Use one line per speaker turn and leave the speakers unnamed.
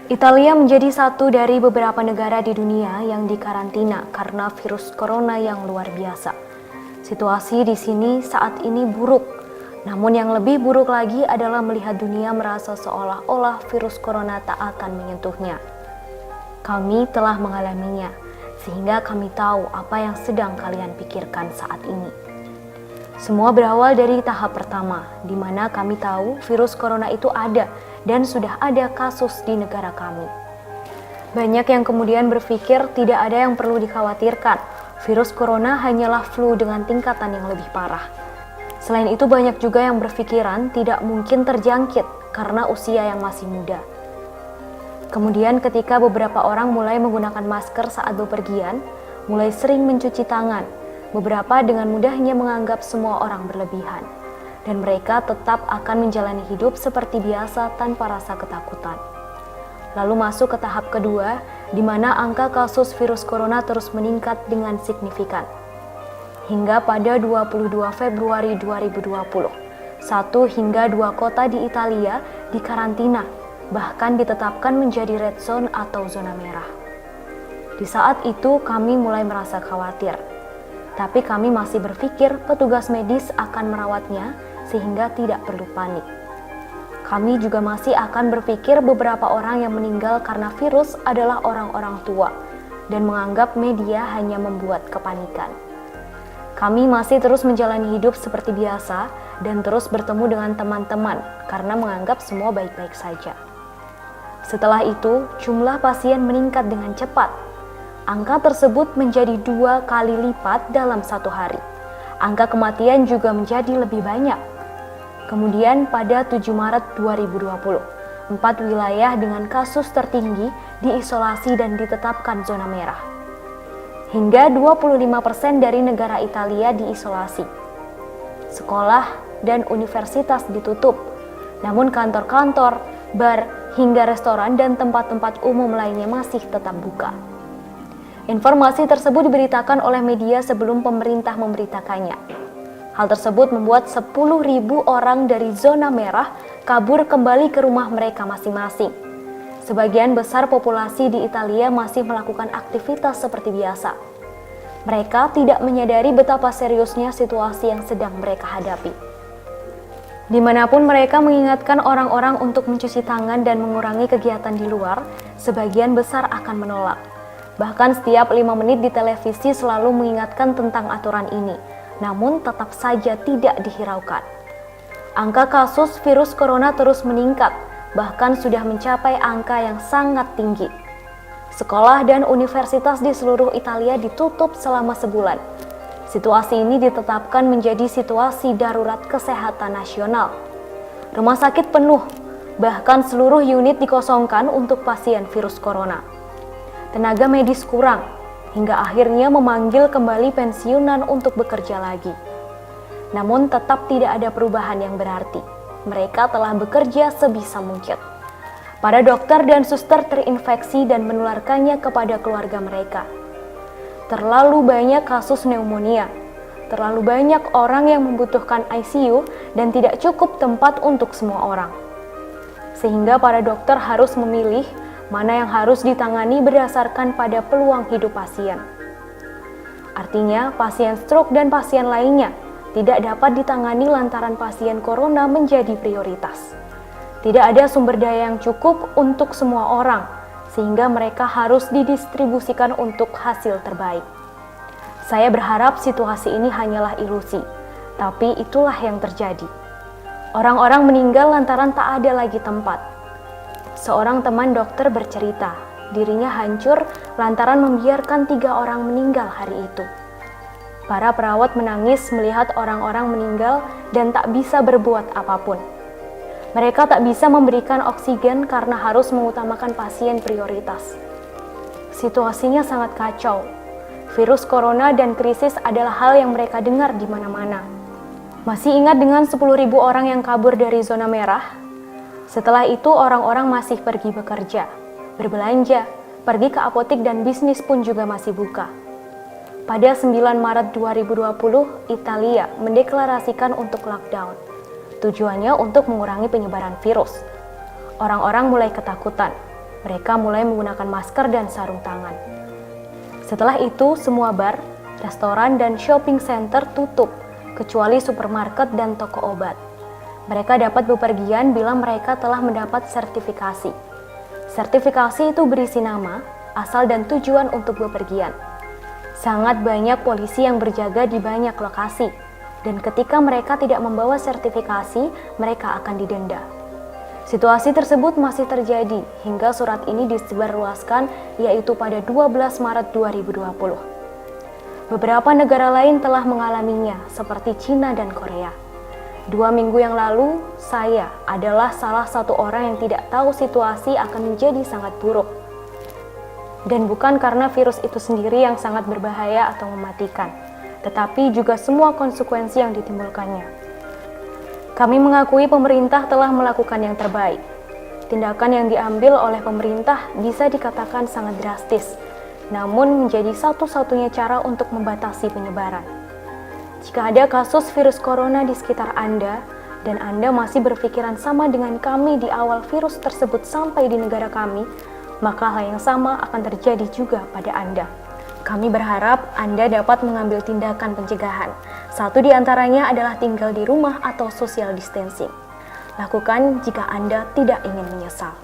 Italia menjadi satu dari beberapa negara di dunia yang dikarantina karena virus corona yang luar biasa. Situasi di sini saat ini buruk, namun yang lebih buruk lagi adalah melihat dunia merasa seolah-olah virus corona tak akan menyentuhnya. Kami telah mengalaminya, sehingga kami tahu apa yang sedang kalian pikirkan saat ini. Semua berawal dari tahap pertama, di mana kami tahu virus corona itu ada dan sudah ada kasus di negara kami. Banyak yang kemudian berpikir tidak ada yang perlu dikhawatirkan, virus corona hanyalah flu dengan tingkatan yang lebih parah. Selain itu banyak juga yang berpikiran tidak mungkin terjangkit karena usia yang masih muda. Kemudian ketika beberapa orang mulai menggunakan masker saat bepergian, mulai sering mencuci tangan, beberapa dengan mudahnya menganggap semua orang berlebihan. Dan mereka tetap akan menjalani hidup seperti biasa tanpa rasa ketakutan. Lalu masuk ke tahap kedua, di mana angka kasus virus corona terus meningkat dengan signifikan. Hingga pada 22 Februari 2020, 1 hingga 2 kota di Italia dikarantina, bahkan ditetapkan menjadi red zone atau zona merah. Di saat itu kami mulai merasa khawatir, tapi kami masih berpikir petugas medis akan merawatnya sehingga tidak perlu panik. Kami juga masih akan berpikir beberapa orang yang meninggal karena virus adalah orang-orang tua dan menganggap media hanya membuat kepanikan. Kami masih terus menjalani hidup seperti biasa dan terus bertemu dengan teman-teman karena menganggap semua baik-baik saja. Setelah itu, jumlah pasien meningkat dengan cepat. Angka tersebut menjadi 2 kali lipat dalam 1 hari. Angka kematian juga menjadi lebih banyak. Kemudian pada 7 Maret 2020, 4 wilayah dengan kasus tertinggi diisolasi dan ditetapkan zona merah. Hingga 25% dari negara Italia diisolasi. Sekolah dan universitas ditutup, namun kantor-kantor, bar, hingga restoran dan tempat-tempat umum lainnya masih tetap buka. Informasi tersebut diberitakan oleh media sebelum pemerintah memberitakannya. Hal tersebut membuat 10.000 orang dari zona merah kabur kembali ke rumah mereka masing-masing. Sebagian besar populasi di Italia masih melakukan aktivitas seperti biasa. Mereka tidak menyadari betapa seriusnya situasi yang sedang mereka hadapi. Dimanapun mereka mengingatkan orang-orang untuk mencuci tangan dan mengurangi kegiatan di luar, sebagian besar akan menolak. Bahkan setiap 5 menit di televisi selalu mengingatkan tentang aturan ini, namun tetap saja tidak dihiraukan. Angka kasus virus corona terus meningkat, bahkan sudah mencapai angka yang sangat tinggi. Sekolah dan universitas di seluruh Italia ditutup selama sebulan. Situasi ini ditetapkan menjadi situasi darurat kesehatan nasional. Rumah sakit penuh, bahkan seluruh unit dikosongkan untuk pasien virus corona. Tenaga medis kurang, hingga akhirnya memanggil kembali pensiunan untuk bekerja lagi. Namun tetap tidak ada perubahan yang berarti. Mereka telah bekerja sebisa mungkin. Para dokter dan suster terinfeksi dan menularkannya kepada keluarga mereka. Terlalu banyak kasus pneumonia, terlalu banyak orang yang membutuhkan ICU dan tidak cukup tempat untuk semua orang. Sehingga para dokter harus memilih mana yang harus ditangani berdasarkan pada peluang hidup pasien. Artinya, pasien stroke dan pasien lainnya tidak dapat ditangani lantaran pasien corona menjadi prioritas. Tidak ada sumber daya yang cukup untuk semua orang, sehingga mereka harus didistribusikan untuk hasil terbaik. Saya berharap situasi ini hanyalah ilusi, tapi itulah yang terjadi. Orang-orang meninggal lantaran tak ada lagi tempat. Seorang teman dokter bercerita, dirinya hancur lantaran membiarkan 3 orang meninggal hari itu. Para perawat menangis melihat orang-orang meninggal dan tak bisa berbuat apapun. Mereka tak bisa memberikan oksigen karena harus mengutamakan pasien prioritas. Situasinya sangat kacau. Virus corona dan krisis adalah hal yang mereka dengar di mana-mana. Masih ingat dengan 10.000 orang yang kabur dari zona merah? Setelah itu orang-orang masih pergi bekerja, berbelanja, pergi ke apotek dan bisnis pun juga masih buka. Pada 9 Maret 2020, Italia mendeklarasikan untuk lockdown. Tujuannya untuk mengurangi penyebaran virus. Orang-orang mulai ketakutan. Mereka mulai menggunakan masker dan sarung tangan. Setelah itu, semua bar, restoran, dan shopping center tutup, kecuali supermarket dan toko obat. Mereka dapat bepergian bila mereka telah mendapat sertifikasi. Sertifikasi itu berisi nama, asal, dan tujuan untuk bepergian. Sangat banyak polisi yang berjaga di banyak lokasi, dan ketika mereka tidak membawa sertifikasi, mereka akan didenda. Situasi tersebut masih terjadi hingga surat ini disebarluaskan, yaitu pada 12 Maret 2020. Beberapa negara lain telah mengalaminya, seperti Cina dan Korea. 2 minggu yang lalu, saya adalah salah satu orang yang tidak tahu situasi akan menjadi sangat buruk. Dan bukan karena virus itu sendiri yang sangat berbahaya atau mematikan, tetapi juga semua konsekuensi yang ditimbulkannya. Kami mengakui pemerintah telah melakukan yang terbaik. Tindakan yang diambil oleh pemerintah bisa dikatakan sangat drastis, namun menjadi satu-satunya cara untuk membatasi penyebaran. Jika ada kasus virus corona di sekitar Anda, dan Anda masih berpikiran sama dengan kami di awal virus tersebut sampai di negara kami, maka hal yang sama akan terjadi juga pada Anda. Kami berharap Anda dapat mengambil tindakan pencegahan. Satu di antaranya adalah tinggal di rumah atau social distancing. Lakukan jika Anda tidak ingin menyesal.